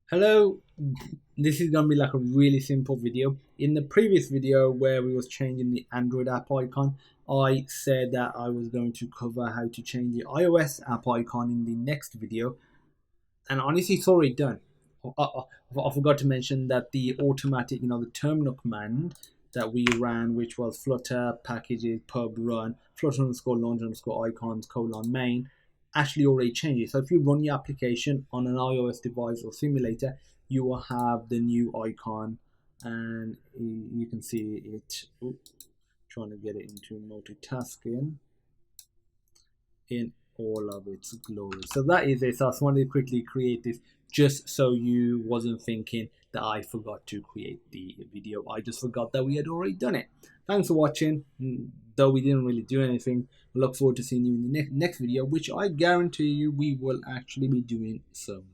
Hello, this is gonna be like a really simple video. In the previous video where we was changing the Android app icon, I said that I was going to cover how to change the iOS app icon in the next video, and honestly, it's already done. I forgot to mention that the automatic, the terminal command that we ran, which was flutter packages pub run flutter underscore launch underscore icons colon main, actually already changes. So if you run your application on an iOS device or simulator, you will have the new icon, and you can see it. Trying to get it into multitasking in all of its glory. So that is it. So I just wanted to quickly create this just so you wasn't thinking that I forgot to create the video. I just forgot that we had already done it. Thanks for watching. Though we didn't really do anything, I look forward to seeing you in the next video, which I guarantee you we will actually be doing some